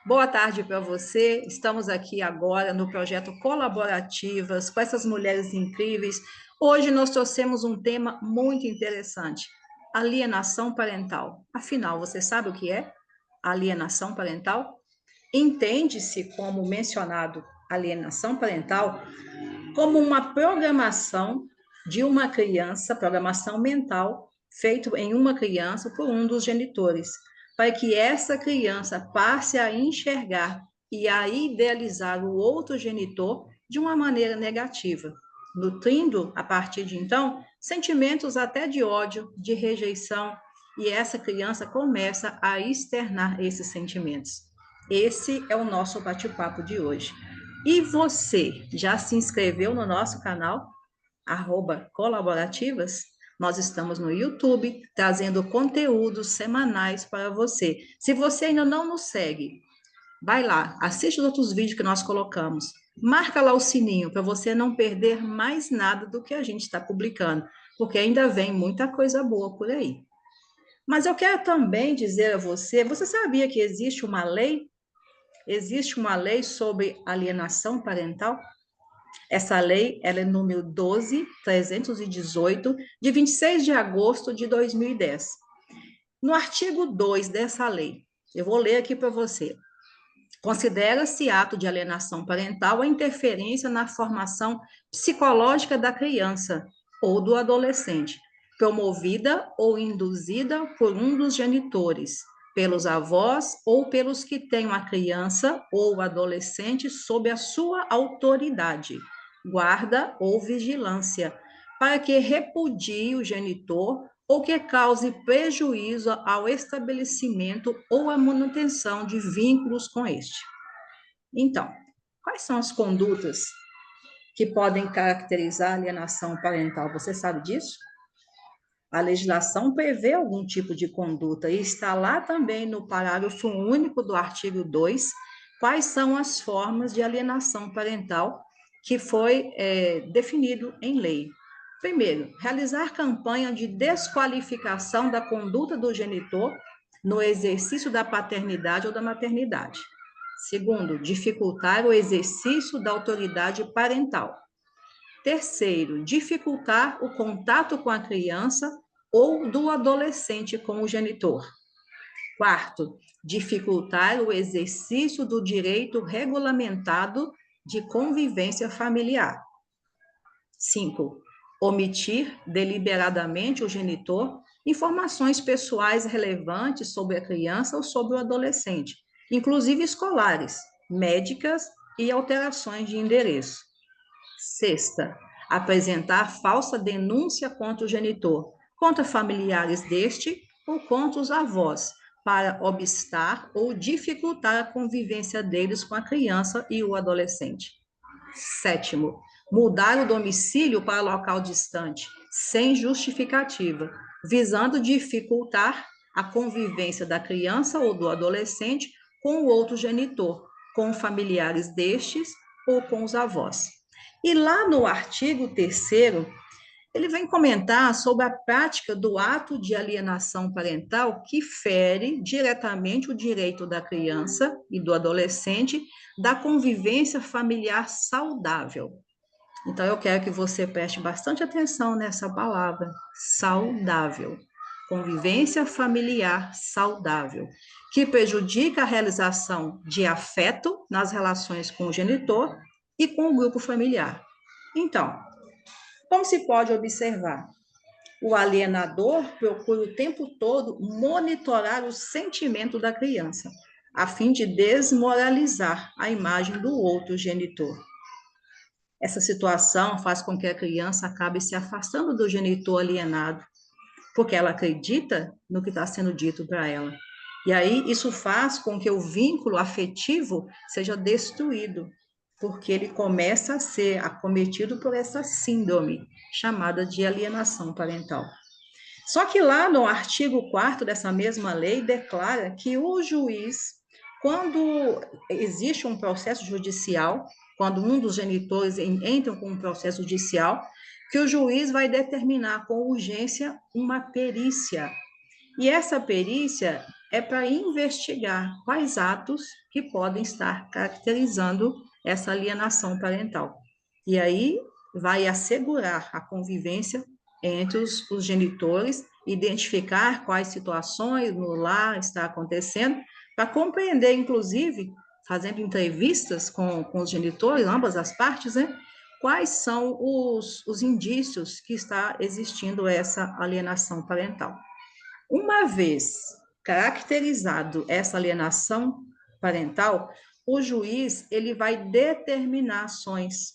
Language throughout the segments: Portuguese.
Boa tarde para você. Estamos aqui agora no projeto Colaborativas com essas mulheres incríveis. Hoje nós trouxemos um tema muito interessante: alienação parental. Afinal, você sabe o que é alienação parental? Entende-se como mencionado alienação parental como uma programação de uma criança, programação mental, feito em uma criança por um dos genitores, para que essa criança passe a enxergar e a idealizar o outro genitor de uma maneira negativa, nutrindo, a partir de então, sentimentos até de ódio, de rejeição, e essa criança começa a externar esses sentimentos. Esse é o nosso bate-papo de hoje. E você já se inscreveu no nosso canal, @colaborativas? Nós estamos no YouTube trazendo conteúdos semanais para você. Se você ainda não nos segue, vai lá, assiste os outros vídeos que nós colocamos. Marca lá o sininho para você não perder mais nada do que a gente está publicando, porque ainda vem muita coisa boa por aí. Mas eu quero também dizer a você, você sabia que existe uma lei? Existe uma lei sobre alienação parental? Essa lei, ela é número 12.318, de 26 de agosto de 2010. No artigo 2 dessa lei, eu vou ler aqui para você. Considera-se ato de alienação parental a interferência na formação psicológica da criança ou do adolescente, promovida ou induzida por um dos genitores, pelos avós ou pelos que tenham a criança ou adolescente sob a sua autoridade, guarda ou vigilância, para que repudie o genitor ou que cause prejuízo ao estabelecimento ou à manutenção de vínculos com este. Então, quais são as condutas que podem caracterizar a alienação parental? Você sabe disso? A legislação prevê algum tipo de conduta e está lá também no parágrafo único do artigo 2, quais são as formas de alienação parental que foi definido em lei. Primeiro, realizar campanha de desqualificação da conduta do genitor no exercício da paternidade ou da maternidade. Segundo, dificultar o exercício da autoridade parental. Terceiro, dificultar o contato com a criança ou do adolescente com o genitor. Quarto, dificultar o exercício do direito regulamentado de convivência familiar. 5. Omitir deliberadamente o genitor informações pessoais relevantes sobre a criança ou sobre o adolescente, inclusive escolares, médicas e alterações de endereço. Sexta, apresentar falsa denúncia contra o genitor, contra familiares deste ou contra os avós, para obstar ou dificultar a convivência deles com a criança e o adolescente. Sétimo, mudar o domicílio para local distante, sem justificativa, visando dificultar a convivência da criança ou do adolescente com o outro genitor, com familiares destes ou com os avós. E lá no artigo 3º, ele vem comentar sobre a prática do ato de alienação parental que fere diretamente o direito da criança e do adolescente da convivência familiar saudável. Então, eu quero que você preste bastante atenção nessa palavra, saudável. Convivência familiar saudável, que prejudica a realização de afeto nas relações com o genitor e com o grupo familiar. Então, como se pode observar? O alienador procura o tempo todo monitorar o sentimento da criança, a fim de desmoralizar a imagem do outro genitor. Essa situação faz com que a criança acabe se afastando do genitor alienado, porque ela acredita no que está sendo dito para ela. E aí isso faz com que o vínculo afetivo seja destruído, porque ele começa a ser acometido por essa síndrome chamada de alienação parental. Só que lá no artigo 4º dessa mesma lei declara que o juiz, quando existe um processo judicial, quando um dos genitores entra com um processo judicial, que o juiz vai determinar com urgência uma perícia. E essa perícia é para investigar quais atos que podem estar caracterizando essa alienação parental. E aí vai assegurar a convivência entre os genitores, identificar quais situações no lar está acontecendo, para compreender, inclusive, fazendo entrevistas com os genitores, ambas as partes, né? Quais são os indícios que está existindo essa alienação parental. Uma vez caracterizado essa alienação parental, o juiz ele vai determinar ações,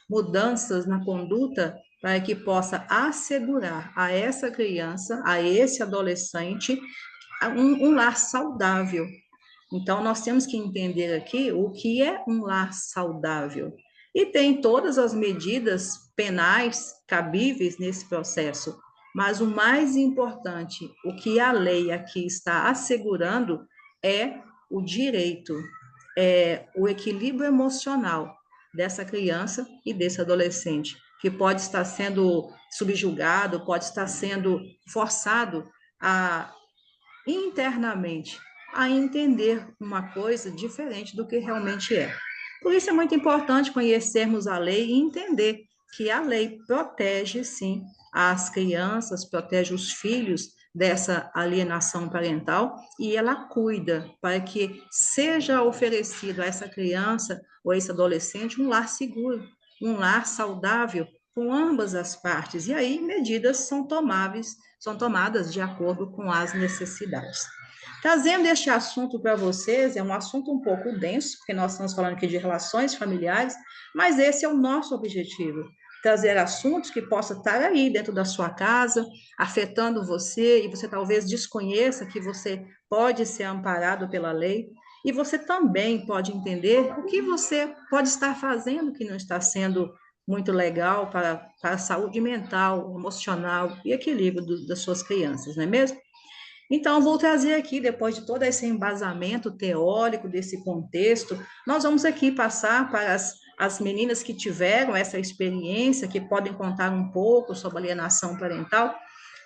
mudanças na conduta para que possa assegurar a essa criança, a esse adolescente, um lar saudável. Então, nós temos que entender aqui o que é um lar saudável. E tem todas as medidas penais cabíveis nesse processo. Mas o mais importante, o que a lei aqui está assegurando é o direito, é o equilíbrio emocional dessa criança e desse adolescente, que pode estar sendo subjugado, pode estar sendo forçado a internamente a entender uma coisa diferente do que realmente é. Por isso é muito importante conhecermos a lei e entender que a lei protege, sim, as crianças, protege os filhos dessa alienação parental e ela cuida para que seja oferecido a essa criança ou a esse adolescente um lar seguro, um lar saudável com ambas as partes. E aí medidas são tomadas de acordo com as necessidades. Trazendo este assunto para vocês, é um assunto um pouco denso, porque nós estamos falando aqui de relações familiares, mas esse é o nosso objetivo, trazer assuntos que possam estar aí dentro da sua casa, afetando você, e você talvez desconheça que você pode ser amparado pela lei, e você também pode entender o que você pode estar fazendo que não está sendo muito legal para a saúde mental, emocional e equilíbrio das suas crianças, não é mesmo? Então, vou trazer aqui, depois de todo esse embasamento teórico desse contexto, nós vamos aqui passar para as meninas que tiveram essa experiência, que podem contar um pouco sobre alienação parental,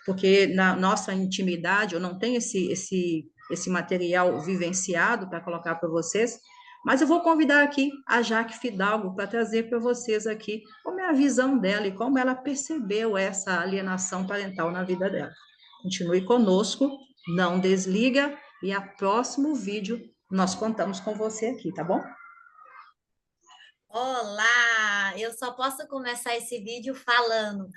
porque na nossa intimidade eu não tenho esse material vivenciado para colocar para vocês, mas eu vou convidar aqui a Jaque Fidalgo para trazer para vocês aqui como é a visão dela e como ela percebeu essa alienação parental na vida dela. Continue conosco, não desliga e a próximo vídeo nós contamos com você aqui, tá bom? Olá! Eu só posso começar esse vídeo falando.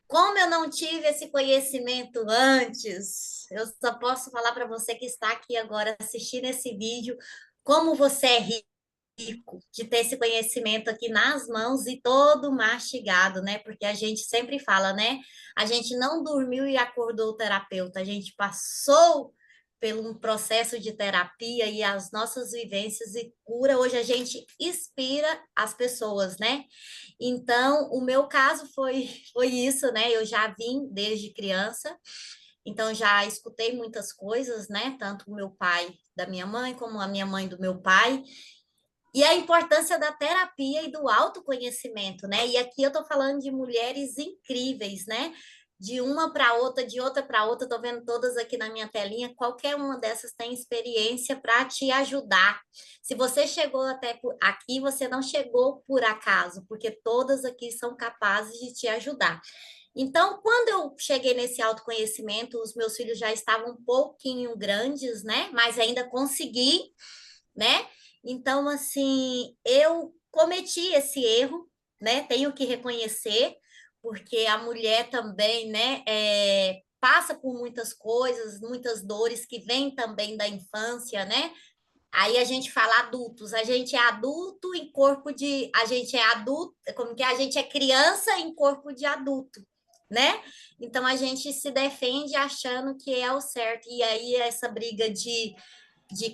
Como eu não tive esse conhecimento antes, eu só posso falar para você que está aqui agora assistindo esse vídeo, como você é rico de ter esse conhecimento aqui nas mãos e todo mastigado, né? Porque a gente sempre fala, né? A gente não dormiu e acordou o terapeuta, a gente passou pelo um processo de terapia e as nossas vivências e cura, hoje a gente inspira as pessoas, né? Então, o meu caso foi isso, né? Eu já vim desde criança, então já escutei muitas coisas, né? Tanto o meu pai da minha mãe, como a minha mãe do meu pai, e a importância da terapia e do autoconhecimento, né? E aqui eu tô falando de mulheres incríveis, né? De uma para outra, de outra para outra, tô vendo todas aqui na minha telinha. Qualquer uma dessas tem experiência para te ajudar. Se você chegou até aqui, você não chegou por acaso, porque todas aqui são capazes de te ajudar. Então, quando eu cheguei nesse autoconhecimento, os meus filhos já estavam um pouquinho grandes, né? Mas ainda consegui, né? Então, assim, eu cometi esse erro, né? Tenho que reconhecer, porque a mulher também, né, passa por muitas coisas, muitas dores que vêm também da infância, né? Aí a gente fala adultos, a gente é adulto em corpo de, a gente é adulto, como que é? A gente é criança em corpo de adulto, né? Então a gente se defende achando que é o certo, e aí essa briga de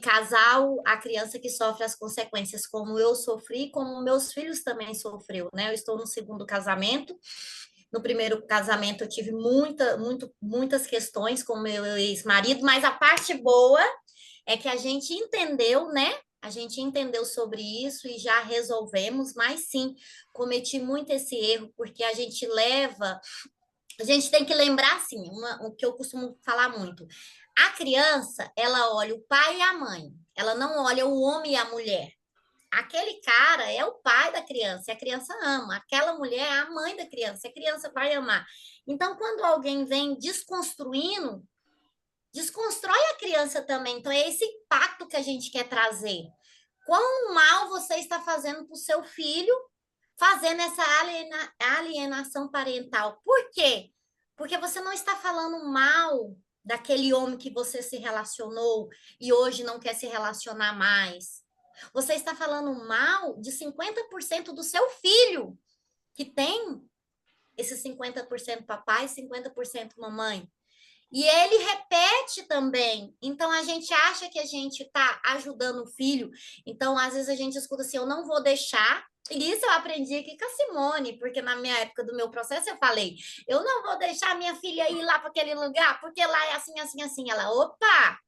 casal, a criança que sofre as consequências, como eu sofri, como meus filhos também sofreu, né? Eu estou no segundo casamento. No primeiro casamento eu tive muitas questões com meu ex-marido, mas a parte boa é que a gente entendeu, né? A gente entendeu sobre isso e já resolvemos, mas sim, cometi muito esse erro, porque a gente tem que lembrar, assim, o que eu costumo falar muito. A criança, ela olha o pai e a mãe. Ela não olha o homem e a mulher. Aquele cara é o pai da criança, e a criança ama. Aquela mulher é a mãe da criança, a criança vai amar. Então, quando alguém vem desconstruindo, desconstrói a criança também. Então, é esse impacto que a gente quer trazer. Quão mal você está fazendo para o seu filho, fazendo essa alienação parental. Por quê? Porque você não está falando mal daquele homem que você se relacionou e hoje não quer se relacionar mais. Você está falando mal de 50% do seu filho, que tem esses 50% papai e 50% mamãe. E ele repete também. Então a gente acha que a gente está ajudando o filho. Então, às vezes, a gente escuta assim: eu não vou deixar. E isso eu aprendi aqui com a Simone, porque na minha época do meu processo eu falei: eu não vou deixar minha filha ir lá para aquele lugar, porque lá é assim, assim, assim. Ela, opa!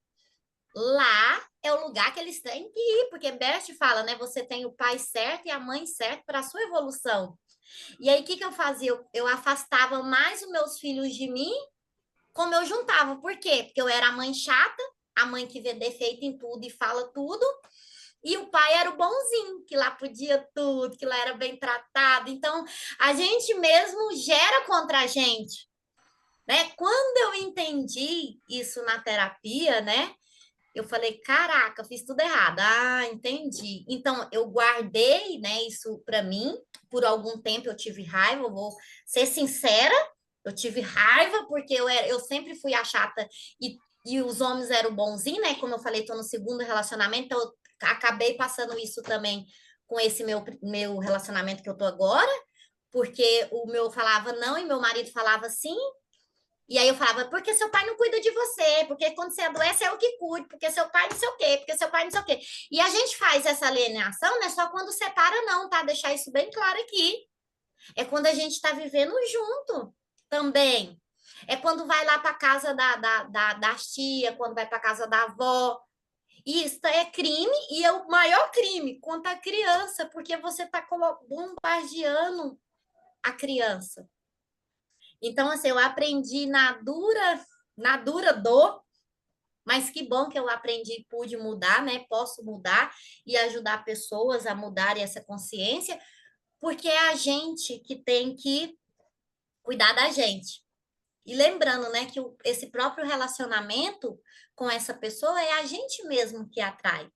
Lá é o lugar que eles têm que ir, porque Bert fala, né? Você tem o pai certo e a mãe certa para a sua evolução. E aí, o que eu fazia? Eu afastava mais os meus filhos de mim, como eu juntava. Por quê? Porque eu era a mãe chata, a mãe que vê defeito em tudo e fala tudo, e o pai era o bonzinho, que lá podia tudo, que lá era bem tratado. Então, a gente mesmo gera contra a gente, né? Quando eu entendi isso na terapia, né? Eu falei, caraca, fiz tudo errado. Ah, entendi. Então, eu guardei, né, isso para mim. Por algum tempo eu tive raiva, eu vou ser sincera, eu tive raiva porque eu sempre fui a chata e os homens eram bonzinhos, né? Como eu falei, estou no segundo relacionamento, então eu acabei passando isso também com esse meu relacionamento que eu tô agora, porque o meu falava não e meu marido falava sim, e aí eu falava, porque seu pai não cuida de você, porque quando você adoece é eu que cuido, porque seu pai não sei o quê, porque seu pai não sei o quê. E a gente faz essa alienação, não é só quando separa, não, tá? Deixar isso bem claro aqui. É quando a gente está vivendo junto também. É quando vai lá para casa da tia, quando vai para casa da avó. Isso é crime e é o maior crime contra a criança, porque você está bombardeando a criança. Então, assim, eu aprendi na dura dor, mas que bom que eu aprendi e pude mudar, né? Posso mudar e ajudar pessoas a mudarem essa consciência, porque é a gente que tem que cuidar da gente. E lembrando, né, que esse próprio relacionamento com essa pessoa é a gente mesmo que atrai.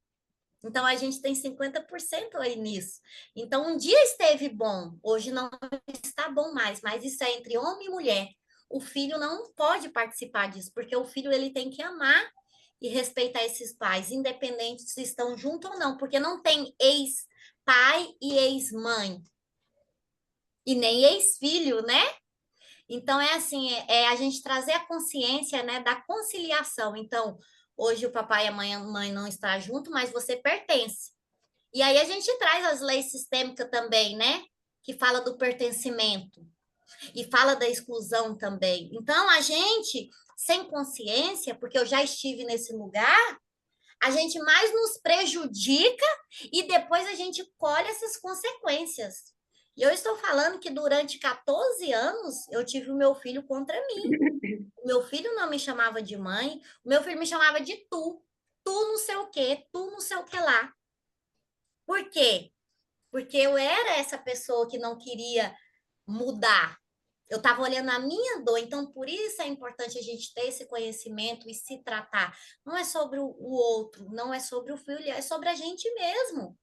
Então, a gente tem 50% aí nisso. Então, um dia esteve bom, hoje não está bom mais, mas isso é entre homem e mulher. O filho não pode participar disso, porque o filho ele tem que amar e respeitar esses pais, independente se estão juntos ou não, porque não tem ex-pai e ex-mãe, e nem ex-filho, né? Então, é assim, é a gente trazer a consciência, né, da conciliação. Então, hoje o papai e a mãe não estão junto, mas você pertence. E aí a gente traz as leis sistêmicas também, né? Que fala do pertencimento e fala da exclusão também. Então, a gente, sem consciência, porque eu já estive nesse lugar, a gente mais nos prejudica e depois a gente colhe essas consequências. E eu estou falando que durante 14 anos eu tive o meu filho contra mim. O meu filho não me chamava de mãe, o meu filho me chamava de tu. Tu não sei o quê, tu não sei o que lá. Por quê? Porque eu era essa pessoa que não queria mudar. Eu estava olhando a minha dor, então por isso é importante a gente ter esse conhecimento e se tratar. Não é sobre o outro, não é sobre o filho, é sobre a gente mesmo.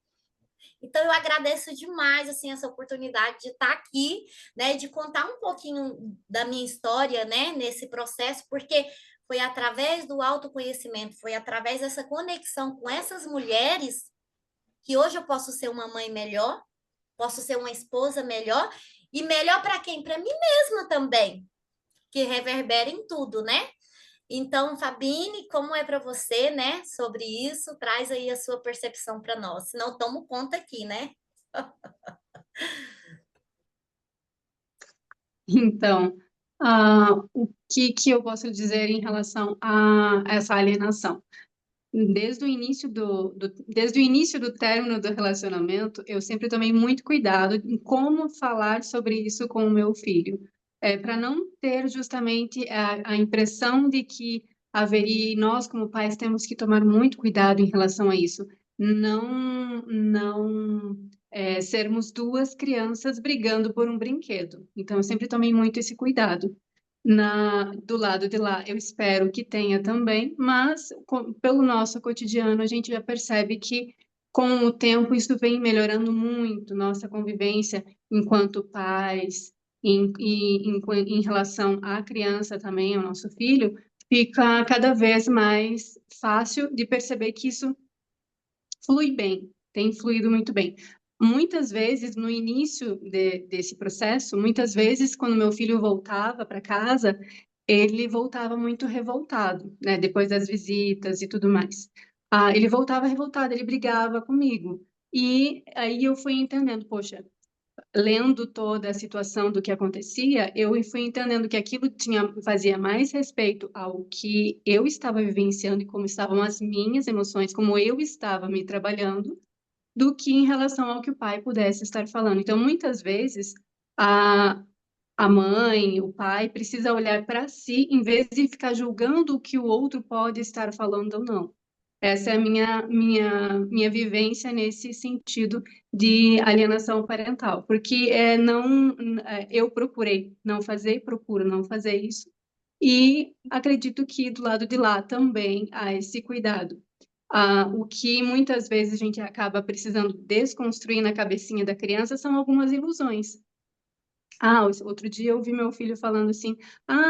Então eu agradeço demais assim essa oportunidade de estar aqui, né, de contar um pouquinho da minha história, né, nesse processo, porque foi através do autoconhecimento, foi através dessa conexão com essas mulheres que hoje eu posso ser uma mãe melhor, posso ser uma esposa melhor e melhor para quem? Para mim mesma também, que reverbera em tudo, né? Então, Fabine, como é para você, né, sobre isso? Traz aí a sua percepção para nós. Senão, tomo conta aqui, né? Então, o que eu posso dizer em relação a essa alienação? Desde o início do término do relacionamento, eu sempre tomei muito cuidado em como falar sobre isso com o meu filho, para não ter justamente a impressão de que haveria, e nós como pais temos que tomar muito cuidado em relação a isso. Não sermos duas crianças brigando por um brinquedo. Então, eu sempre tomei muito esse cuidado. Do lado de lá, eu espero que tenha também, mas pelo nosso cotidiano, a gente já percebe que com o tempo isso vem melhorando muito, nossa convivência enquanto pais, em relação à criança também, ao nosso filho, fica cada vez mais fácil de perceber que isso flui bem, tem fluído muito bem. Muitas vezes, no início desse processo, muitas vezes, quando meu filho voltava para casa, ele voltava muito revoltado, né? Depois das visitas e tudo mais. Ele voltava revoltado, ele brigava comigo. E aí eu fui entendendo, poxa, lendo toda a situação do que acontecia, eu fui entendendo que aquilo fazia mais respeito ao que eu estava vivenciando e como estavam as minhas emoções, como eu estava me trabalhando, do que em relação ao que o pai pudesse estar falando. Então, muitas vezes, a, a mãe, o pai, precisa olhar para si em vez de ficar julgando o que o outro pode estar falando ou não. Essa é a minha vivência nesse sentido de alienação parental, porque eu procurei não fazer, procuro não fazer isso, e acredito que do lado de lá também há esse cuidado. O que muitas vezes a gente acaba precisando desconstruir na cabecinha da criança são algumas ilusões. Outro dia eu vi meu filho falando assim,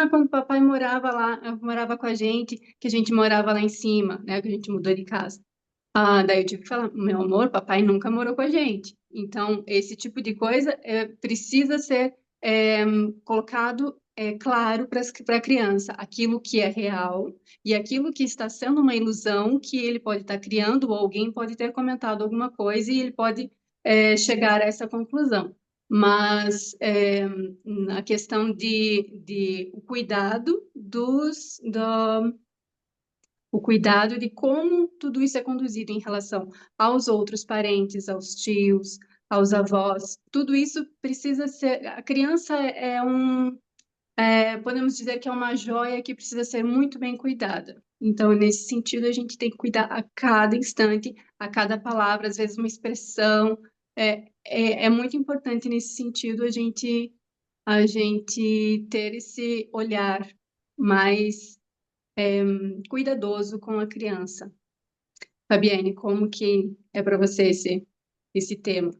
quando o papai morava lá, morava com a gente, que a gente morava lá em cima, né, que a gente mudou de casa. Daí eu tive que falar, meu amor, papai nunca morou com a gente. Então, esse tipo de coisa precisa ser colocado claro para a criança, aquilo que é real e aquilo que está sendo uma ilusão que ele pode estar criando, ou alguém pode ter comentado alguma coisa e ele pode chegar a essa conclusão. Mas a questão de o cuidado o cuidado de como tudo isso é conduzido em relação aos outros parentes, aos tios, aos avós. Tudo isso precisa ser. A criança podemos dizer que é uma joia que precisa ser muito bem cuidada. Então, nesse sentido, a gente tem que cuidar a cada instante, a cada palavra, às vezes uma expressão. É muito importante nesse sentido a gente ter esse olhar mais cuidadoso com a criança. Fabiane, como que é para você esse tema?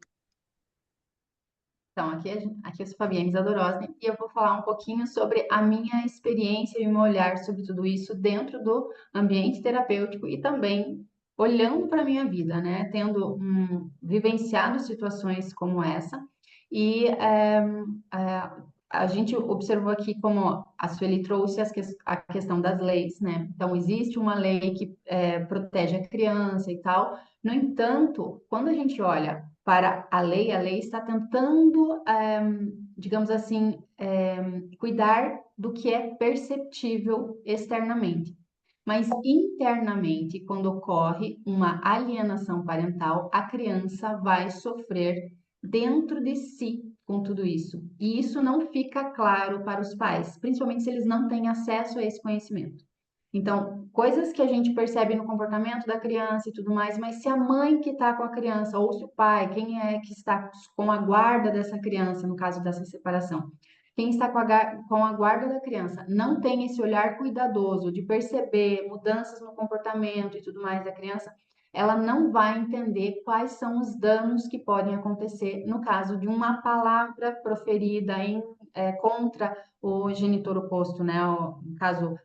Então, aqui eu sou Fabiane Zadorosny e eu vou falar um pouquinho sobre a minha experiência e o meu olhar sobre tudo isso dentro do ambiente terapêutico e também olhando para a minha vida, né? Tendo vivenciado situações como essa e a gente observou aqui como a Sueli trouxe a questão das leis, né? Então, existe uma lei que protege a criança e tal. No entanto, quando a gente olha para a lei está tentando, digamos assim, cuidar do que é perceptível externamente. Mas internamente, quando ocorre uma alienação parental, a criança vai sofrer dentro de si com tudo isso. E isso não fica claro para os pais, principalmente se eles não têm acesso a esse conhecimento. Então, coisas que a gente percebe no comportamento da criança e tudo mais, mas se a mãe que está com a criança, ou se o pai, quem é que está com a guarda dessa criança, no caso dessa separação, quem está com a guarda da criança, não tem esse olhar cuidadoso de perceber mudanças no comportamento e tudo mais da criança, ela não vai entender quais são os danos que podem acontecer no caso de uma palavra proferida contra o genitor oposto, né? No caso,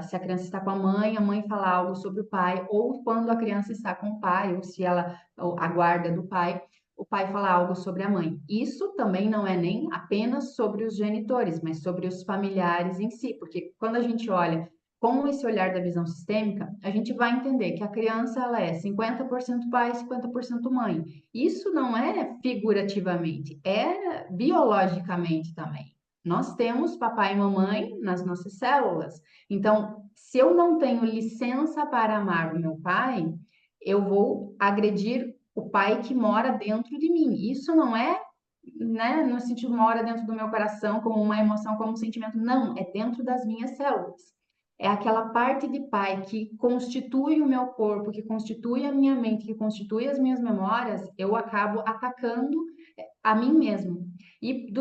se a criança está com a mãe fala algo sobre o pai, ou quando a criança está com o pai, ou se ela a guarda do pai, o pai fala algo sobre a mãe. Isso também não é nem apenas sobre os genitores, mas sobre os familiares em si, porque quando a gente olha com esse olhar da visão sistêmica, a gente vai entender que a criança ela é 50% pai, 50% mãe. Isso não é figurativamente, é biologicamente também. Nós temos papai e mamãe nas nossas células. Então, se eu não tenho licença para amar o meu pai, eu vou agredir o pai que mora dentro de mim. Isso não é, né, no sentido mora dentro do meu coração como uma emoção, como um sentimento. Não, é dentro das minhas células. é aquela parte de pai que constitui o meu corpo, que constitui a minha mente, que constitui as minhas memórias, eu acabo atacando a mim mesmo. E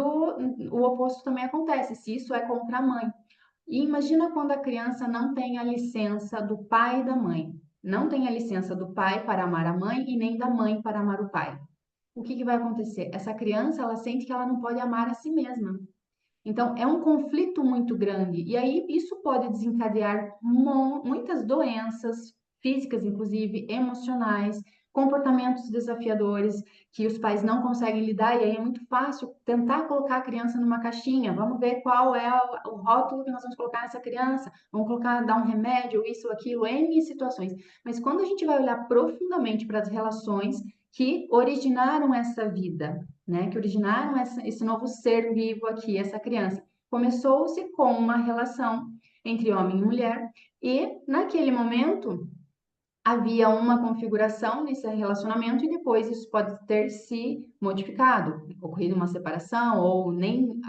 o oposto também acontece, se isso é contra a mãe. E imagina quando a criança não tem a licença do pai e da mãe. Não tem a licença do pai para amar a mãe e nem da mãe para amar o pai. O que vai acontecer? Essa criança, ela sente que ela não pode amar a si mesma. Então, é um conflito muito grande. E aí, isso pode desencadear muitas doenças físicas, inclusive emocionais, comportamentos desafiadores que os pais não conseguem lidar. E aí é muito fácil tentar colocar a criança numa caixinha. Vamos ver qual é o rótulo que nós vamos colocar nessa criança. Vamos colocar, dar um remédio, isso, aquilo, N situações. Mas quando a gente vai olhar profundamente para as relações que originaram essa vida, né, que originaram esse novo ser vivo aqui, essa criança. Começou-se com uma relação entre homem e mulher, e naquele momento havia uma configuração nesse relacionamento, e depois isso pode ter se modificado, ocorrido uma separação, ou nem,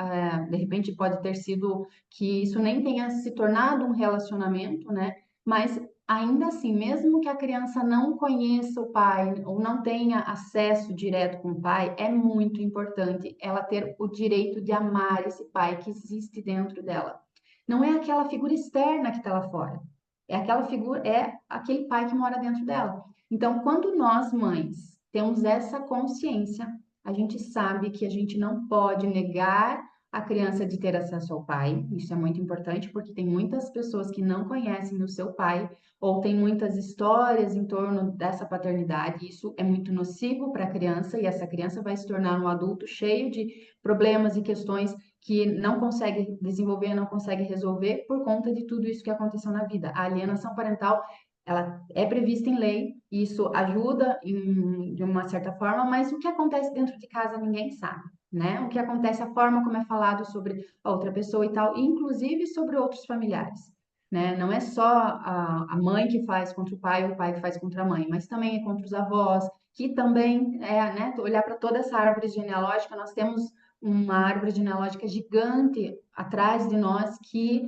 de repente, pode ter sido que isso nem tenha se tornado um relacionamento, né? Mas ainda assim, mesmo que a criança não conheça o pai ou não tenha acesso direto com o pai, é muito importante ela ter o direito de amar esse pai que existe dentro dela. Não é aquela figura externa que está lá fora. É aquela figura, é aquele pai que mora dentro dela. Então, quando nós, mães, temos essa consciência, a gente sabe que a gente não pode negar a criança de ter acesso ao pai. Isso é muito importante, porque tem muitas pessoas que não conhecem o seu pai, ou tem muitas histórias em torno dessa paternidade. Isso é muito nocivo para a criança, e essa criança vai se tornar um adulto cheio de problemas e questões que não consegue desenvolver, não consegue resolver por conta de tudo isso que aconteceu na vida. A alienação parental, ela é prevista em lei, e isso ajuda de uma certa forma, mas o que acontece dentro de casa ninguém sabe, né? O que acontece, a forma como é falado sobre a outra pessoa e tal, inclusive sobre outros familiares. Né? Não é só a mãe que faz contra o pai ou o pai que faz contra a mãe, mas também é contra os avós, que também é, né? Olhar para toda essa árvore genealógica, nós temos uma árvore genealógica gigante atrás de nós que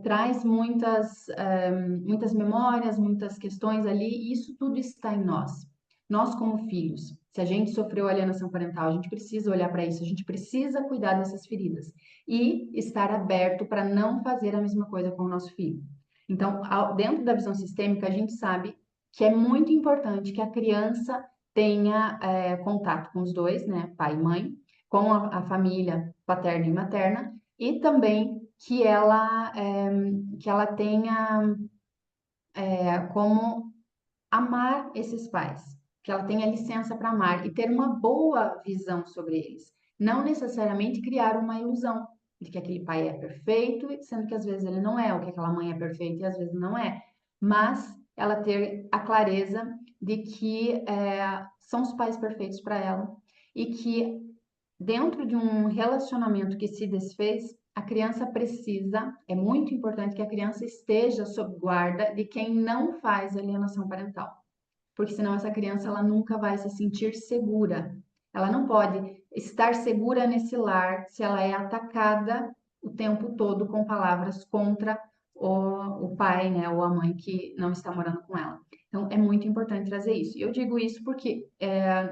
traz muitas memórias, muitas questões ali, e isso tudo está em nós. Nós, como filhos, se a gente sofreu alienação parental, a gente precisa olhar para isso, a gente precisa cuidar dessas feridas e estar aberto para não fazer a mesma coisa com o nosso filho. Então, dentro da visão sistêmica, a gente sabe que é muito importante que a criança tenha contato com os dois, né, pai e mãe, com a família paterna e materna, e também que ela tenha como amar esses pais, que ela tenha licença para amar e ter uma boa visão sobre eles. Não necessariamente criar uma ilusão de que aquele pai é perfeito, sendo que às vezes ele não é, ou que aquela mãe é perfeita e às vezes não é, mas ela ter a clareza de que são os pais perfeitos para ela e que dentro de um relacionamento que se desfez, a criança precisa, é muito importante que a criança esteja sob guarda de quem não faz alienação parental, porque senão essa criança ela nunca vai se sentir segura. Ela não pode estar segura nesse lar se ela é atacada o tempo todo com palavras contra o pai, né, ou a mãe que não está morando com ela. Então, é muito importante trazer isso. E eu digo isso porque,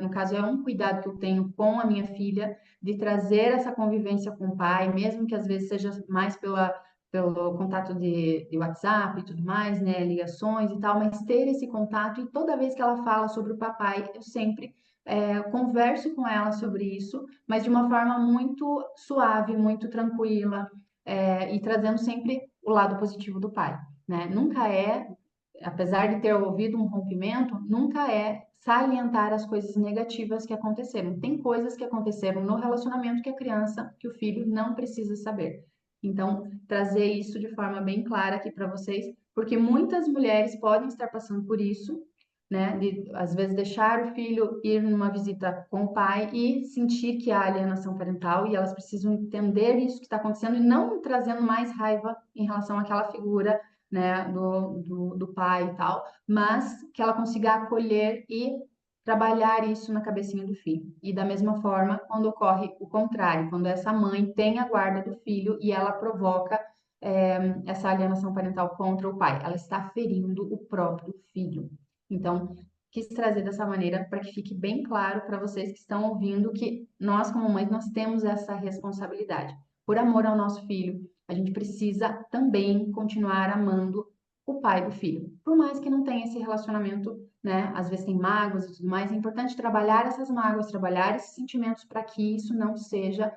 no caso, é um cuidado que eu tenho com a minha filha, de trazer essa convivência com o pai, mesmo que às vezes seja mais pelo contato de WhatsApp e tudo mais, né, ligações e tal, mas ter esse contato, e toda vez que ela fala sobre o papai, eu sempre converso com ela sobre isso, mas de uma forma muito suave, muito tranquila, e trazendo sempre o lado positivo do pai, né? Nunca apesar de ter ouvido um rompimento, nunca é salientar as coisas negativas que aconteceram. Tem coisas que aconteceram no relacionamento que a criança, que o filho não precisa saber. Então, trazer isso de forma bem clara aqui para vocês, porque muitas mulheres podem estar passando por isso, né? De, às vezes, deixar o filho ir numa visita com o pai e sentir que há alienação parental, e elas precisam entender isso que está acontecendo e não trazendo mais raiva em relação àquela figura, né, do pai e tal, mas que ela consiga acolher e trabalhar isso na cabecinha do filho. E da mesma forma, quando ocorre o contrário, quando essa mãe tem a guarda do filho e ela provoca essa alienação parental contra o pai, ela está ferindo o próprio filho. Então, quis trazer dessa maneira para que fique bem claro para vocês que estão ouvindo que nós, como mães, nós temos essa responsabilidade. Por amor ao nosso filho, a gente precisa também continuar amando o pai do filho. Por mais que não tenha esse relacionamento, né? Às vezes tem mágoas e tudo mais, é importante trabalhar essas mágoas, trabalhar esses sentimentos para que isso não seja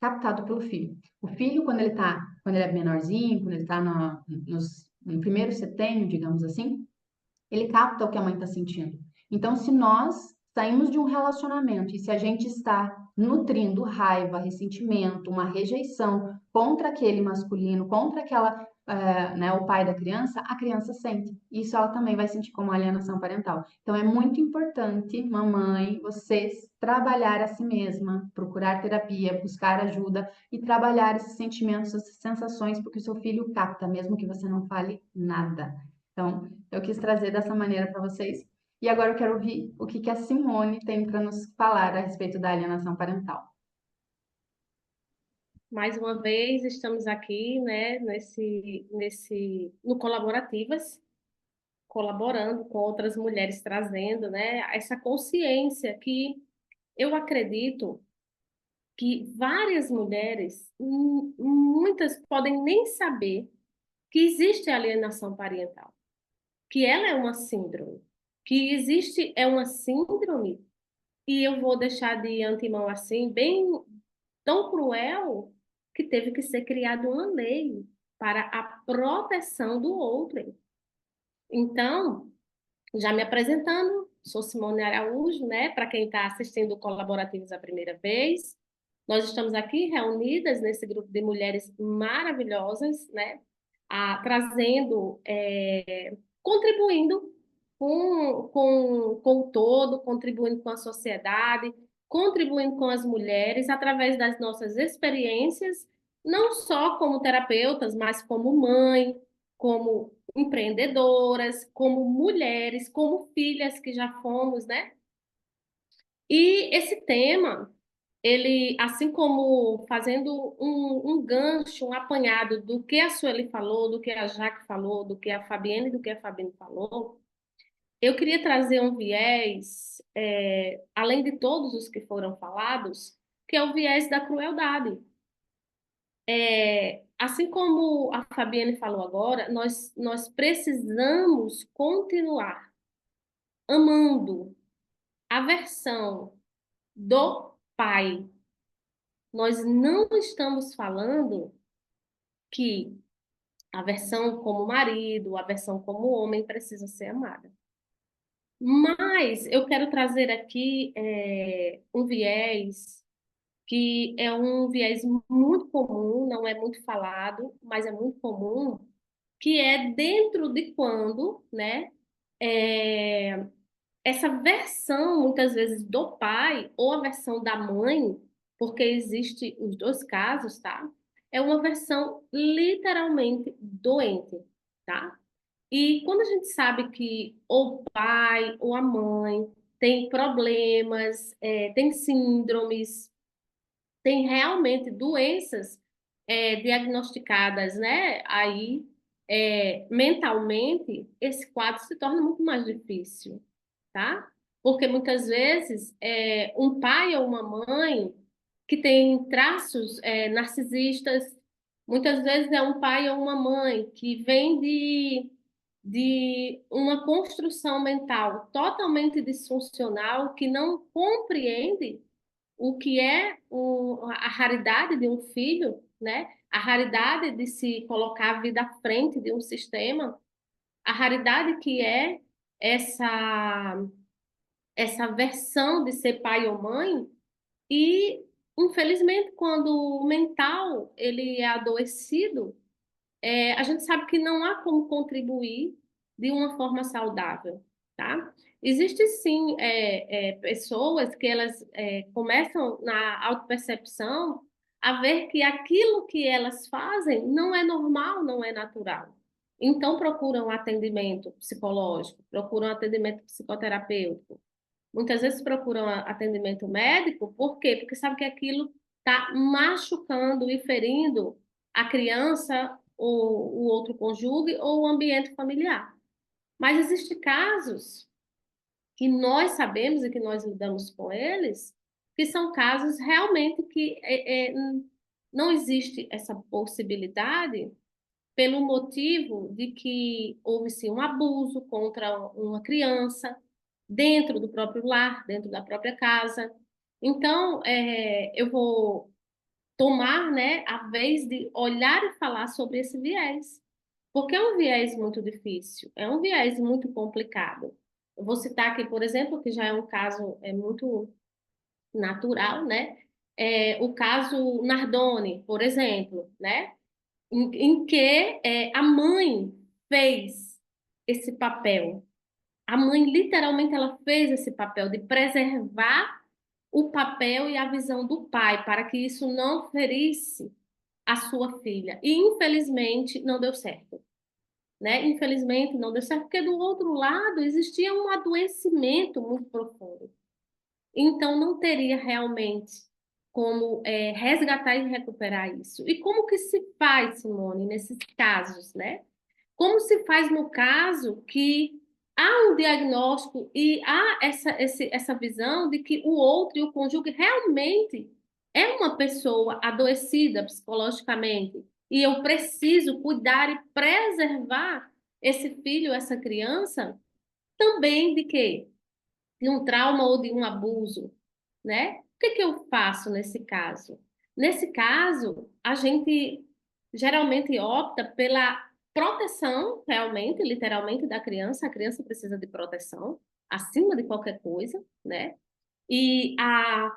captado pelo filho. O filho, quando ele é menorzinho, quando ele está no primeiro setênio, digamos assim, ele capta o que a mãe está sentindo. Então, se nós saímos de um relacionamento e se a gente está nutrindo raiva, ressentimento, uma rejeição contra aquele masculino, contra aquela, né, o pai da criança, a criança sente. Isso ela também vai sentir como alienação parental. Então, é muito importante, mamãe, você trabalhar a si mesma, procurar terapia, buscar ajuda e trabalhar esses sentimentos, essas sensações, porque o seu filho capta, mesmo que você não fale nada. Então, eu quis trazer dessa maneira para vocês. E agora eu quero ouvir o que a Simone tem para nos falar a respeito da alienação parental. Mais uma vez, estamos aqui, né, no Colaborativas, colaborando com outras mulheres, trazendo, né, essa consciência que eu acredito que várias mulheres, muitas podem nem saber que existe alienação parental, que ela é uma síndrome, que existe uma síndrome, e eu vou deixar de antemão assim, bem tão cruel, que teve que ser criada uma lei para a proteção do outro. Então, já me apresentando, sou Simone Araújo, né? Para quem está assistindo Colaborativos a primeira vez, nós estamos aqui reunidas nesse grupo de mulheres maravilhosas, né? Trazendo, contribuindo com o todo, contribuindo com a sociedade, contribuindo com as mulheres através das nossas experiências, não só como terapeutas, mas como mãe, como empreendedoras, como mulheres, como filhas que já fomos, né? E esse tema, ele, assim como fazendo um gancho, um apanhado do que a Sueli falou, do que a Jaque falou, do que a Fabienne e do que a Fabienne falou, eu queria trazer um viés, além de todos os que foram falados, que é o viés da crueldade. Assim como a Fabienne falou agora, nós precisamos continuar amando a versão do pai. Nós não estamos falando que a versão como marido, a versão como homem precisa ser amada. Mas eu quero trazer aqui um viés que é um viés muito comum, não é muito falado, mas é muito comum, que é dentro de quando, né, essa versão, muitas vezes, do pai ou a versão da mãe, porque existe os dois casos, tá? É uma versão literalmente doente, tá? E quando a gente sabe que ou o pai ou a mãe tem problemas, tem síndromes, tem realmente doenças diagnosticadas, né? Aí, mentalmente, esse quadro se torna muito mais difícil, tá? Porque muitas vezes um pai ou uma mãe que tem traços narcisistas, muitas vezes é um pai ou uma mãe que vem de uma construção mental totalmente disfuncional, que não compreende o que é a raridade de um filho, né? A raridade de se colocar a vida à frente de um sistema, a raridade que é essa versão de ser pai ou mãe, e infelizmente quando o mental ele é adoecido, a gente sabe que não há como contribuir de uma forma saudável, tá? Existe sim pessoas que elas começam na autopercepção a ver que aquilo que elas fazem não é normal, não é natural. Então procuram atendimento psicológico, procuram atendimento psicoterapêutico. Muitas vezes procuram atendimento médico, por quê? Porque sabe que aquilo está machucando e ferindo a criança, ou o outro cônjuge, ou o ambiente familiar. Mas existem casos que nós sabemos e que nós lidamos com eles, que são casos realmente que não existe essa possibilidade pelo motivo de que houve-se um abuso contra uma criança dentro do próprio lar, dentro da própria casa. Então, eu vou tomar, né, a vez de olhar e falar sobre esse viés, porque é um viés muito difícil, é um viés muito complicado. Eu vou citar aqui, por exemplo, que já é um caso muito natural, né? O caso Nardoni, por exemplo, né? Em que a mãe fez esse papel. A mãe, literalmente, ela fez esse papel de preservar o papel e a visão do pai, para que isso não ferisse a sua filha. E, infelizmente, não deu certo. Né? Infelizmente, não deu certo, porque do outro lado existia um adoecimento muito profundo. Então, não teria realmente como resgatar e recuperar isso. E como que se faz, Simone, nesses casos, né? Como se faz no caso que há um diagnóstico e há essa visão de que o outro e o cônjuge realmente é uma pessoa adoecida psicologicamente e eu preciso cuidar e preservar esse filho, essa criança, também de quê? De um trauma ou de um abuso, né? O que que eu faço nesse caso? Nesse caso, a gente geralmente opta pela proteção, realmente, literalmente, da criança. A criança precisa de proteção, acima de qualquer coisa, né? E a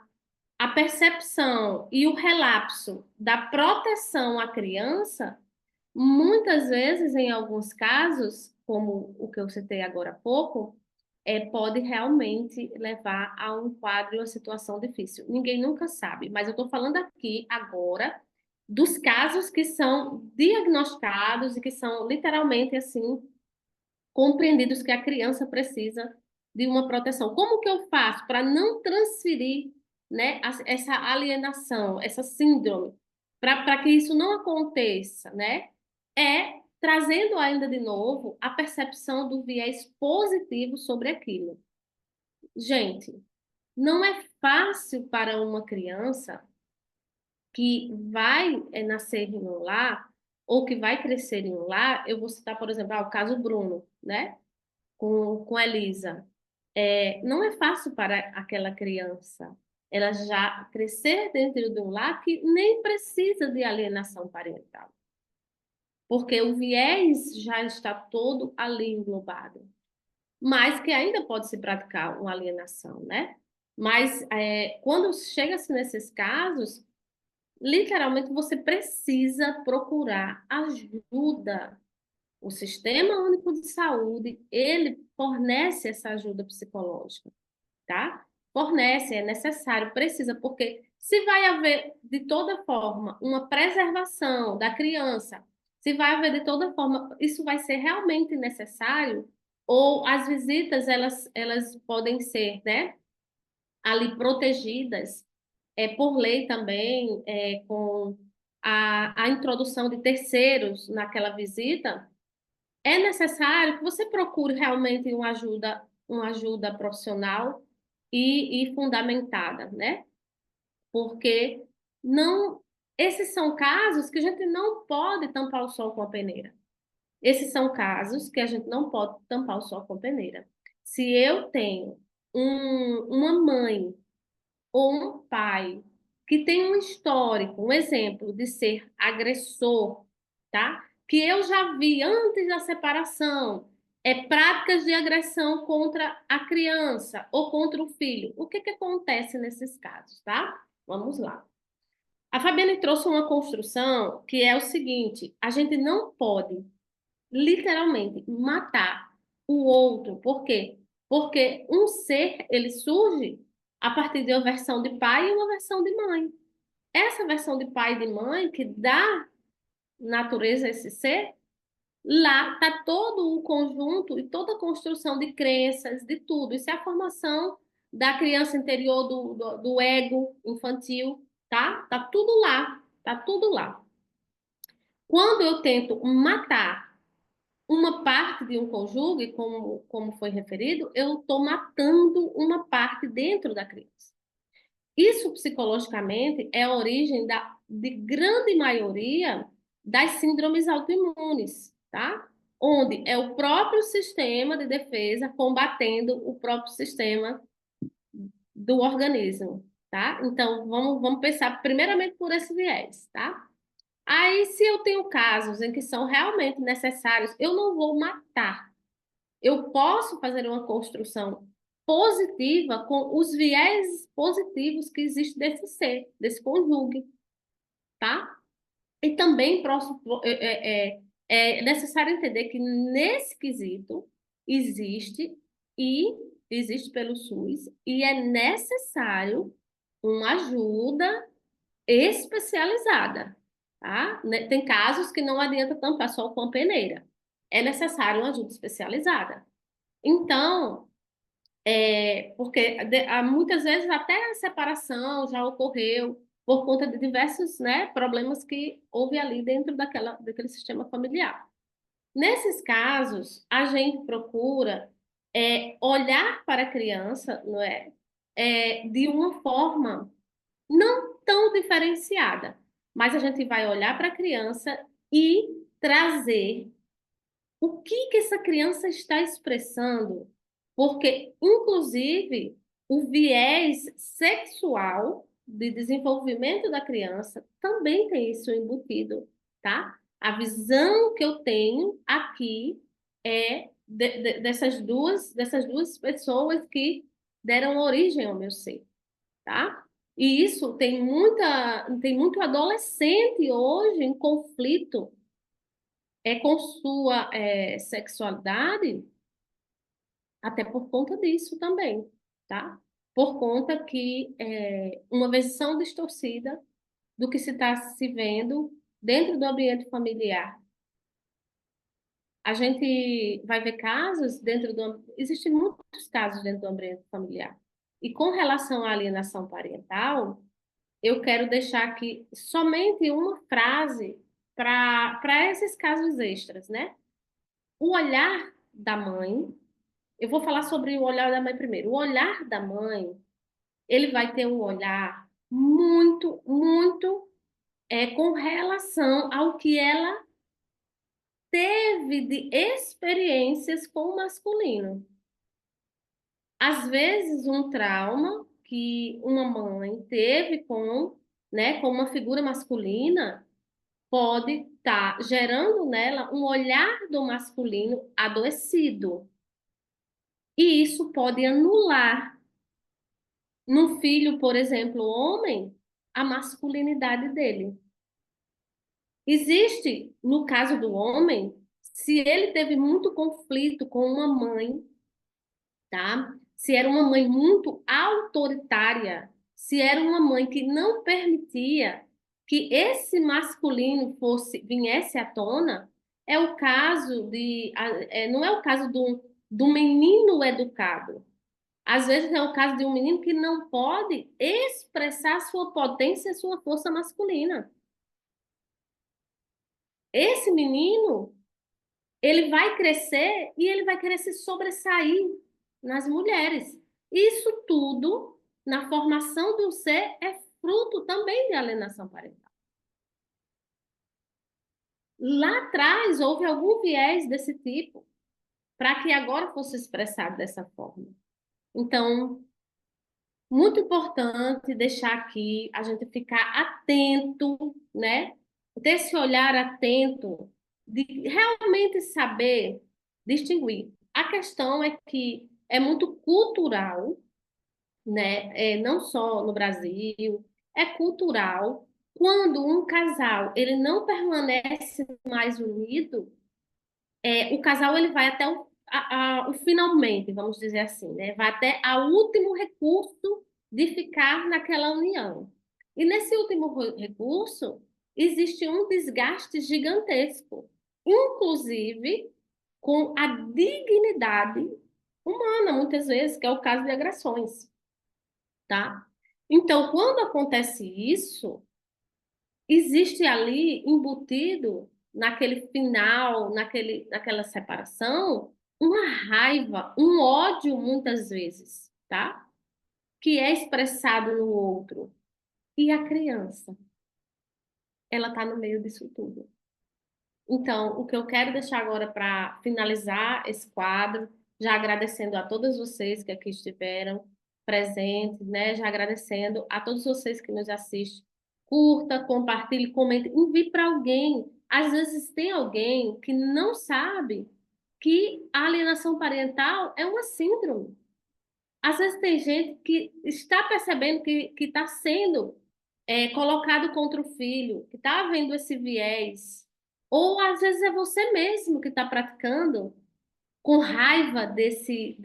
percepção e o relapso da proteção à criança, muitas vezes, em alguns casos, como o que eu citei agora há pouco, pode realmente levar a um quadro e uma situação difícil. Ninguém nunca sabe, mas eu estou falando aqui agora dos casos que são diagnosticados e que são literalmente assim compreendidos que a criança precisa de uma proteção. Como que eu faço para não transferir, né, essa alienação, essa síndrome, para que isso não aconteça, né? Trazendo ainda de novo a percepção do viés positivo sobre aquilo. Gente, não é fácil para uma criança que vai nascer em um lar ou que vai crescer em um lar. Eu vou citar, por exemplo, o caso Bruno, né? Com a Elisa. Não é fácil para aquela criança ela já crescer dentro de um lar que nem precisa de alienação parental, porque o viés já está todo ali englobado, mas que ainda pode se praticar uma alienação, né? Mas quando chega-se nesses casos, literalmente você precisa procurar ajuda. O Sistema Único de Saúde, ele fornece essa ajuda psicológica, tá? Fornece, é necessário, precisa, porque se vai haver de toda forma uma preservação da criança, se vai haver de toda forma, isso vai ser realmente necessário, ou as visitas, elas podem ser, né, ali protegidas, por lei também, com a introdução de terceiros naquela visita, é necessário que você procure realmente uma ajuda profissional e fundamentada, né? Porque não, esses são casos que a gente não pode tampar o sol com a peneira. Esses são casos que a gente não pode tampar o sol com a peneira. Se eu tenho uma mãe ou um pai que tem um histórico, um exemplo de ser agressor, tá? Que eu já vi antes da separação, práticas de agressão contra a criança ou contra o filho. O que que acontece nesses casos, tá? Vamos lá. A Fabiane trouxe uma construção que é o seguinte: a gente não pode, literalmente, matar o outro. Por quê? Porque um ser, ele surge a partir de uma versão de pai e uma versão de mãe. Essa versão de pai e de mãe que dá natureza a esse ser, lá está todo o conjunto e toda a construção de crenças, de tudo. Isso é a formação da criança interior, do ego infantil, tá? Tá tudo lá, tá tudo lá. Quando eu tento matar uma parte de um cônjuge, como foi referido, eu estou matando uma parte dentro da criança. Isso, psicologicamente, é a origem de grande maioria das síndromes autoimunes, tá? Onde é o próprio sistema de defesa combatendo o próprio sistema do organismo, tá? Então, vamos pensar primeiramente por esse viés, tá? Aí, se eu tenho casos em que são realmente necessários, eu não vou matar. Eu posso fazer uma construção positiva com os viés positivos que existem desse ser, desse cônjuge, tá? E também é necessário entender que nesse quesito existe e existe pelo SUS e é necessário uma ajuda especializada, tá? Tem casos que não adianta tampar só com a peneira. É necessário uma ajuda especializada. Então, porque muitas vezes até a separação já ocorreu por conta de diversos, né, problemas que houve ali dentro daquele sistema familiar. Nesses casos, a gente procura olhar para a criança, não é, de uma forma não tão diferenciada, mas a gente vai olhar para a criança e trazer o que essa criança está expressando, porque, inclusive, o viés sexual de desenvolvimento da criança também tem isso embutido, tá? A visão que eu tenho aqui é dessas duas pessoas que deram origem ao meu ser, tá? E isso tem muito adolescente hoje em conflito com sua sexualidade, até por conta disso também, tá? Por conta que uma visão distorcida do que se está se vendo dentro do ambiente familiar. A gente vai ver casos existem muitos casos dentro do ambiente familiar. E com relação à alienação parental, eu quero deixar aqui somente uma frase para esses casos extras, né? O olhar da mãe, eu vou falar sobre o olhar da mãe primeiro. O olhar da mãe, ele vai ter um olhar muito, muito com relação ao que ela teve de experiências com o masculino. Às vezes, um trauma que uma mãe teve com uma figura masculina pode estar gerando nela um olhar do masculino adoecido. E isso pode anular no filho, por exemplo, homem, a masculinidade dele. Existe, no caso do homem, se ele teve muito conflito com uma mãe, tá? Se era uma mãe muito autoritária, se era uma mãe que não permitia que esse masculino viesse à tona, é o caso não é o caso do menino educado. Às vezes é o caso de um menino que não pode expressar sua potência e sua força masculina. Esse menino, ele vai crescer e ele vai querer se sobressair nas mulheres. Isso tudo, na formação do ser, é fruto também de alienação parental. Lá atrás, houve algum viés desse tipo, para que agora fosse expressado dessa forma. Então, muito importante deixar aqui a gente ficar atento, né? Ter esse olhar atento de realmente saber distinguir. A questão é que é muito cultural, né? Não só no Brasil, é cultural. Quando um casal ele não permanece mais unido, o casal ele vai até o finalmente, vamos dizer assim, né? Vai até o último recurso de ficar naquela união. E nesse último recurso, existe um desgaste gigantesco, inclusive com a dignidade humana, muitas vezes, que é o caso de agressões, tá? Então, quando acontece isso, existe ali embutido naquele final, naquela separação, uma raiva, um ódio muitas vezes, tá? Que é expressado no outro. E a criança, ela está no meio disso tudo. Então, o que eu quero deixar agora para finalizar esse quadro, já agradecendo a todas vocês que aqui estiveram presentes, né? Já agradecendo a todos vocês que nos assistem. Curta, compartilhe, comente, envie para alguém. Às vezes tem alguém que não sabe que a alienação parental é uma síndrome. Às vezes tem gente que está percebendo que está sendo colocado contra o filho, que está havendo esse viés. Ou às vezes é você mesmo que está praticando com raiva desse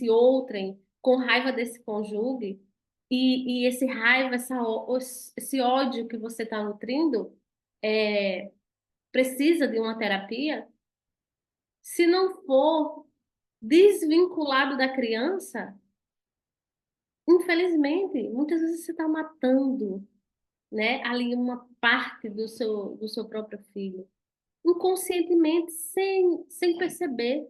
outrem, com raiva desse cônjuge, e esse raiva, esse ódio que você está nutrindo, precisa de uma terapia. Se não for desvinculado da criança, infelizmente, muitas vezes você está matando, né, ali uma parte do seu próprio filho, inconscientemente, sem perceber,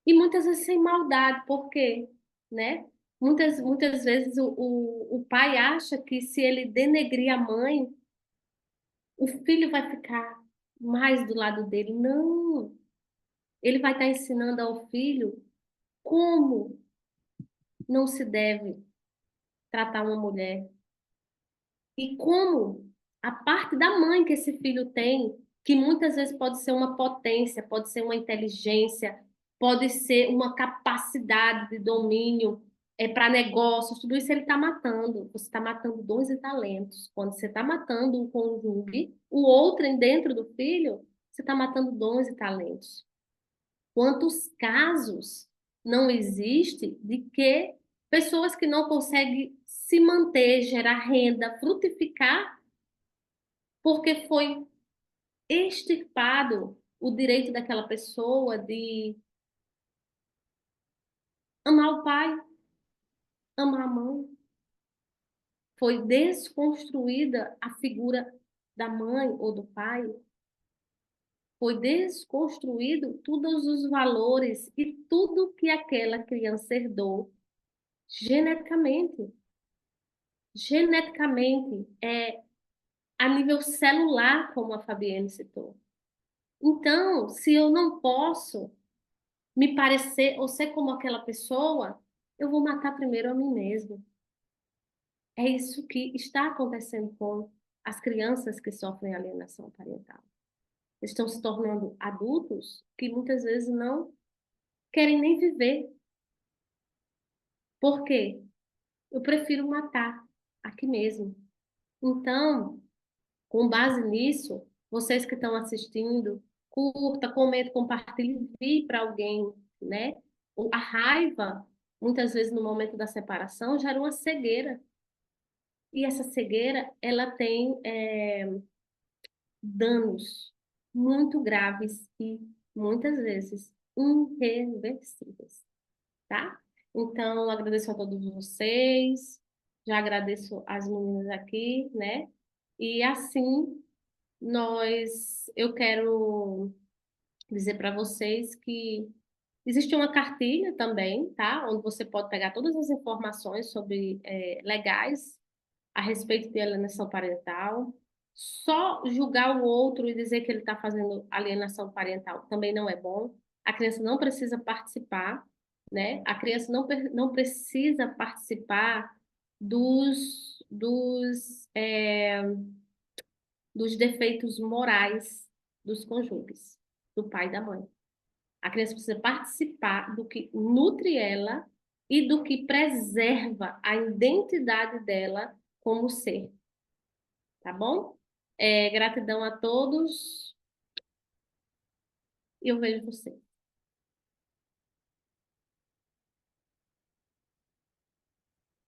e muitas vezes sem maldade, por quê? Né? Muitas vezes o pai acha que se ele denegrir a mãe, o filho vai ficar mais do lado dele. Não! Ele vai estar ensinando ao filho como não se deve tratar uma mulher. E como a parte da mãe que esse filho tem, que muitas vezes pode ser uma potência, pode ser uma inteligência, pode ser uma capacidade de domínio para negócios, tudo isso ele está matando. Você está matando dons e talentos. Quando você está matando um cônjuge, o outro dentro do filho, você está matando dons e talentos. Quantos casos não existe de que pessoas que não conseguem se manter, gerar renda, frutificar, porque foi extirpado o direito daquela pessoa de amar o pai, amar a mãe. Foi desconstruída a figura da mãe ou do pai. Foi desconstruído todos os valores e tudo que aquela criança herdou geneticamente. Geneticamente, a nível celular, como a Fabienne citou. Então, se eu não posso me parecer ou ser como aquela pessoa, eu vou matar primeiro a mim mesmo. É isso que está acontecendo com as crianças que sofrem alienação parental. Estão se tornando adultos que muitas vezes não querem nem viver. Por quê? Eu prefiro matar aqui mesmo. Então, com base nisso, vocês que estão assistindo, curta, comente, compartilhe, envie para alguém, né? A raiva, muitas vezes no momento da separação, gera uma cegueira. E essa cegueira, ela tem danos muito graves e, muitas vezes, irreversíveis, tá? Então, agradeço a todos vocês, já agradeço as meninas aqui, né? E assim, eu quero dizer para vocês que existe uma cartilha também, tá? Onde você pode pegar todas as informações sobre legais a respeito de alienação parental. Só julgar o outro e dizer que ele está fazendo alienação parental também não é bom. A criança não precisa participar, né? A criança não precisa participar dos defeitos morais dos cônjuges, do pai e da mãe. A criança precisa participar do que nutre ela e do que preserva a identidade dela como ser. Tá bom? Gratidão a todos. E eu vejo você.